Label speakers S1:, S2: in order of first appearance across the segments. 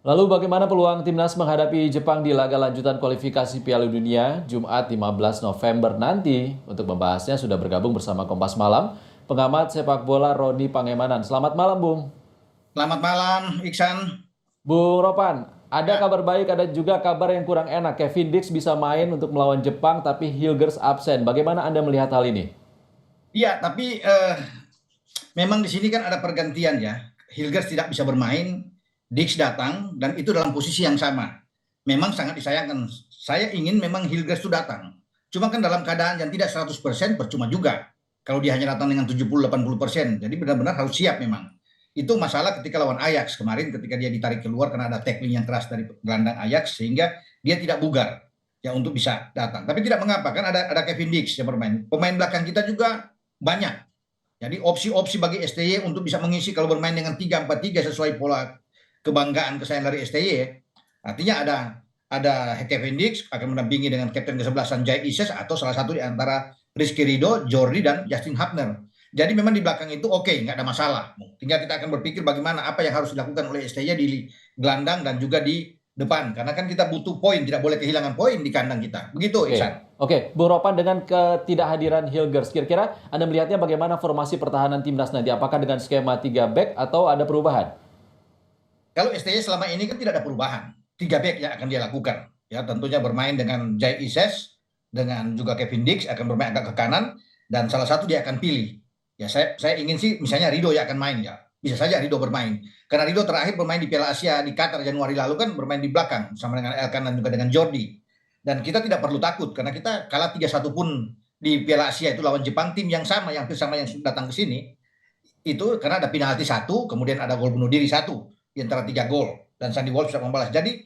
S1: Lalu bagaimana peluang timnas menghadapi Jepang di laga lanjutan kualifikasi Piala Dunia Jumat 15 November nanti? Untuk membahasnya sudah bergabung bersama Kompas Malam, pengamat sepak bola Roni Pangemanan. Selamat malam, Bung.
S2: Selamat malam, Iksan.
S1: Bung Ropan, ada
S2: Ya,
S1: kabar baik, ada juga kabar yang kurang enak. Kevin Dix bisa main untuk melawan Jepang, tapi Hilgers absen. Bagaimana Anda melihat hal ini?
S2: iya, tapi memang di sini kan ada pergantian ya. Hilgers tidak bisa bermain, Dix datang, dan itu dalam posisi yang sama. Memang sangat disayangkan. Saya ingin memang Hilgers itu datang. Cuma kan dalam keadaan yang tidak 100% percuma juga. Kalau dia hanya datang dengan 70-80%. Jadi benar-benar harus siap memang. Itu masalah ketika lawan Ajax kemarin ketika dia ditarik keluar karena ada tackling yang keras dari gelandang Ajax sehingga dia tidak bugar ya untuk bisa datang. Tapi tidak mengapa kan ada Kevin Dix yang bermain. Pemain belakang kita juga banyak. Jadi opsi-opsi bagi STY untuk bisa mengisi kalau bermain dengan 3-4-3 sesuai pola kebanggaan kesayangan dari STY. Artinya ada Kevin Dix akan mendampingi dengan kapten kesebelasan Jai Ises atau salah satu di antara Rizky Ridho, Jordi dan Justin Hubner. Jadi memang di belakang itu oke, nggak ada masalah. Tinggal kita akan berpikir bagaimana apa yang harus dilakukan oleh STY di gelandang dan juga di depan. Karena kan kita butuh poin, tidak boleh kehilangan poin di kandang kita. Begitu,
S1: Oke,
S2: Iksan.
S1: oke, Bung Ropan dengan ketidakhadiran Hilgers, kira-kira Anda melihatnya bagaimana formasi pertahanan timnas nanti? Apakah dengan skema 3 back atau ada perubahan?
S2: Kalau STY selama ini kan tidak ada perubahan. 3 back yang akan dia lakukan. Ya, tentunya bermain dengan Jai Ises, dengan juga Kevin Dix akan bermain agak ke kanan, dan salah satu dia akan pilih. Ya, saya ingin sih misalnya Ridho yang akan main ya. Bisa saja Ridho bermain. Karena Ridho terakhir bermain di Piala Asia di Qatar Januari lalu kan bermain di belakang sama dengan Elkan dan juga dengan Jordi. Dan kita tidak perlu takut karena kita kalah 3-1 pun di Piala Asia itu lawan Jepang, tim yang sama yang datang ke sini itu karena ada penalti satu, kemudian ada gol bunuh diri satu di antara 3 gol dan Sandy Walsh bisa membalas. Jadi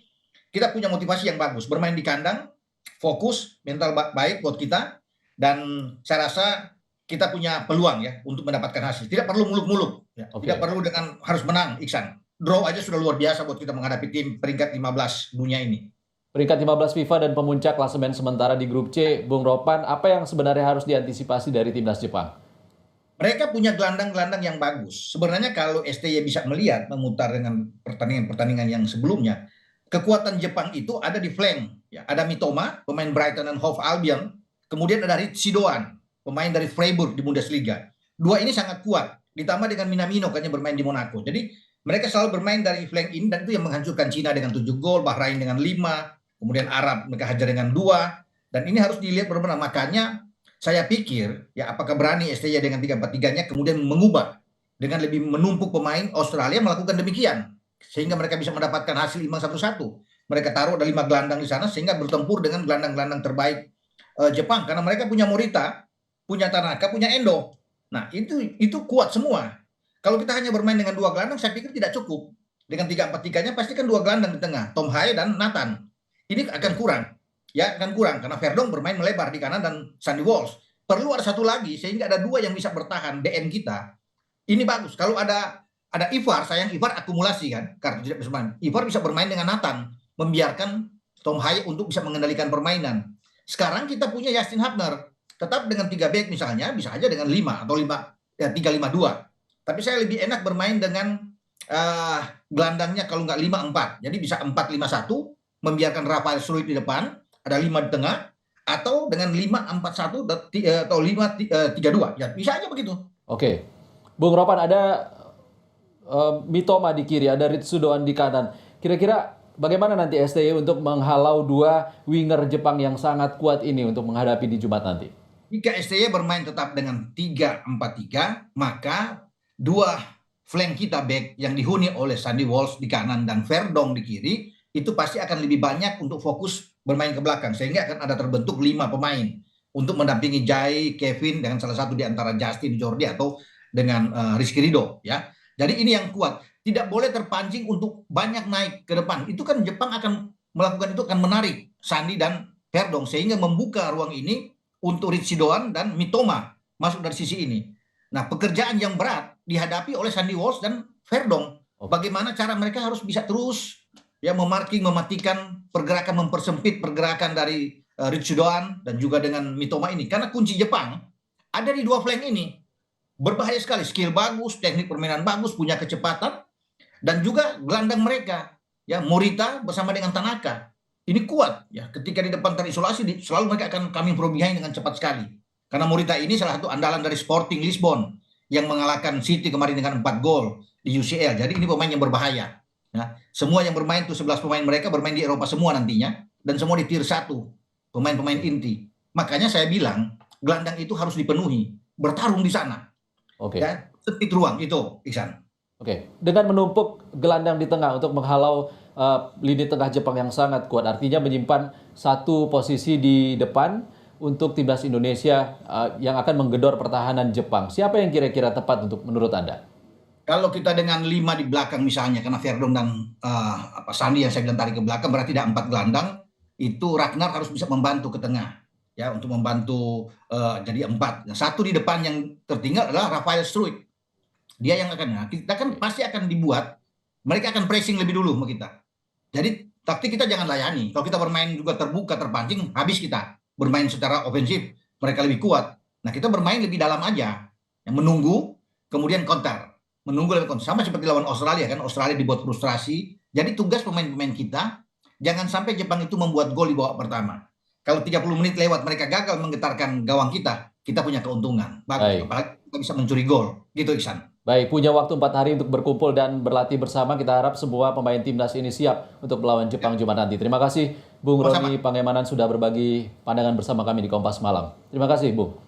S2: kita punya motivasi yang bagus bermain di kandang, fokus, mental baik buat kita dan saya rasa kita punya peluang ya untuk mendapatkan hasil. Tidak perlu muluk-muluk, ya. Tidak
S1: Oke.
S2: perlu dengan harus menang, Iksan. Draw aja sudah luar biasa buat kita menghadapi tim peringkat 15 dunia ini.
S1: Peringkat 15 FIFA dan pemuncak klasemen sementara di grup C, Bung Ropan, apa yang sebenarnya harus diantisipasi dari timnas Jepang?
S2: Mereka punya gelandang-gelandang yang bagus. Sebenarnya kalau STY bisa melihat memutar dengan pertandingan-pertandingan yang sebelumnya, kekuatan Jepang itu ada di flank. Ya, ada Mitoma, pemain Brighton dan Hove Albion, kemudian ada Ritchie Doan, pemain dari Freiburg di Bundesliga. Dua ini sangat kuat, ditambah dengan Minamino kan yang bermain di Monaco. Jadi mereka selalu bermain dari flank ini dan itu yang menghancurkan Cina dengan 7 gol, Bahrain dengan 5, kemudian Arab mereka hajar dengan 2. Dan ini harus dilihat benar-benar. Makanya saya pikir ya apakah berani STY dengan 3-4-3-nya kemudian mengubah dengan lebih menumpuk pemain. Australia melakukan demikian sehingga mereka bisa mendapatkan hasil imbang 1-1. Mereka taruh ada 5 gelandang di sana sehingga bertempur dengan gelandang-gelandang terbaik Jepang karena mereka punya Morita, punya Tanaka, punya Endo. Nah, itu kuat semua. Kalau kita hanya bermain dengan 2 gelandang saya pikir tidak cukup. Dengan 3-4-3-nya pasti kan 2 gelandang di tengah, Tom Haye dan Nathan. Ini akan
S1: Oke.
S2: kurang, ya akan kurang karena Verdong bermain melebar di kanan dan Sandy Walsh. Perlu ada satu lagi sehingga ada 2 yang bisa bertahan DM kita. Ini bagus. Kalau ada Ivar, sayang Ivar akumulasi kan karena tidak bisa bermain. Ivar bisa bermain dengan Nathan, membiarkan Tom Haye untuk bisa mengendalikan permainan. Sekarang kita punya Justin Hubner, tetap dengan 3 back misalnya bisa aja dengan 5 atau 5 ya 3-5-2. Tapi saya lebih enak bermain dengan gelandangnya kalau nggak 5-4. Jadi bisa 4-5-1 membiarkan Rafael Struijk di depan, ada 5 di tengah, atau dengan 5-4-1 atau 5-3-2. Ya, bisa aja begitu.
S1: Oke. Bung Ropan, ada Mitoma di kiri, ada Ritsudoan di kanan. Kira-kira bagaimana nanti STY untuk menghalau dua winger Jepang yang sangat kuat ini untuk menghadapi di Jumat nanti?
S2: Jika STY bermain tetap dengan 3-4-3, maka dua flank kita back yang dihuni oleh Sandy Walsh di kanan dan Verdong di kiri, itu pasti akan lebih banyak untuk fokus bermain ke belakang. Sehingga akan ada terbentuk 5 pemain untuk mendampingi Jai, Kevin, dengan salah satu di antara Justin, Jordi, atau dengan Rizky Ridho. Ya. Jadi ini yang kuat. Tidak boleh terpancing untuk banyak naik ke depan. Itu kan Jepang akan melakukan itu, akan menarik Sandy dan Verdong. Sehingga membuka ruang ini untuk Ritchie Doan dan Mitoma masuk dari sisi ini. Nah, pekerjaan yang berat dihadapi oleh Sandy Walsh dan Verdong.
S1: Oke.
S2: Bagaimana cara mereka harus bisa terus ya memarking, mematikan pergerakan, mempersempit pergerakan dari Ritchie Doan dan juga dengan Mitoma ini. Karena kunci Jepang ada di 2 flank ini. Berbahaya sekali, skill bagus, teknik permainan bagus, punya kecepatan dan juga gelandang mereka. ya Morita bersama dengan Tanaka. Ini kuat ya. Ketika di depan terisolasi selalu mereka akan coming from behind dengan cepat sekali. Karena Morita ini salah satu andalan dari Sporting Lisbon yang mengalahkan City kemarin dengan 4 gol di UCL. Jadi ini pemain yang berbahaya. Ya, semua yang bermain tuh 11 pemain mereka bermain di Eropa semua nantinya dan semua di tier 1, pemain-pemain inti. Makanya saya bilang gelandang itu harus dipenuhi, bertarung di sana.
S1: Oke.
S2: Ya, sempit ruang itu, Iksan.
S1: Oke, dengan menumpuk gelandang di tengah untuk menghalau lini tengah Jepang yang sangat kuat, artinya menyimpan satu posisi di depan untuk timnas Indonesia yang akan menggedor pertahanan Jepang. Siapa yang kira-kira tepat untuk menurut Anda?
S2: Kalau kita dengan 5 di belakang misalnya, karena Verdong dan Sandi yang saya bilang tarik ke belakang, berarti ada 4 gelandang, itu Ragnar harus bisa membantu ke tengah. Ya, untuk membantu jadi 4. Nah, satu di depan yang tertinggal adalah Rafael Struijk. Dia yang akan, nah, kita kan pasti akan dibuat, mereka akan pressing lebih dulu sama kita. Jadi taktik kita jangan layani. Kalau kita bermain juga terbuka, terpancing, habis kita. Bermain secara ofensif, mereka lebih kuat. Nah, kita bermain lebih dalam aja. Yang menunggu, kemudian counter. Menunggu lebih counter. Sama seperti lawan Australia kan. Australia dibuat frustrasi. Jadi tugas pemain-pemain kita, jangan sampai Jepang itu membuat gol di babak pertama. Kalau 30 menit lewat mereka gagal menggetarkan gawang kita punya keuntungan. Bagus,
S1: Baik.
S2: apalagi kita bisa mencuri gol. Gitu, Iksan.
S1: Baik, punya waktu 4 hari untuk berkumpul dan berlatih bersama. Kita harap semua pemain timnas ini siap untuk melawan Jepang Jumat nanti. Terima kasih Bung
S2: Sama-sama.
S1: Roni Pangemanan sudah berbagi pandangan bersama kami di Kompas Malam. Terima kasih, Bung.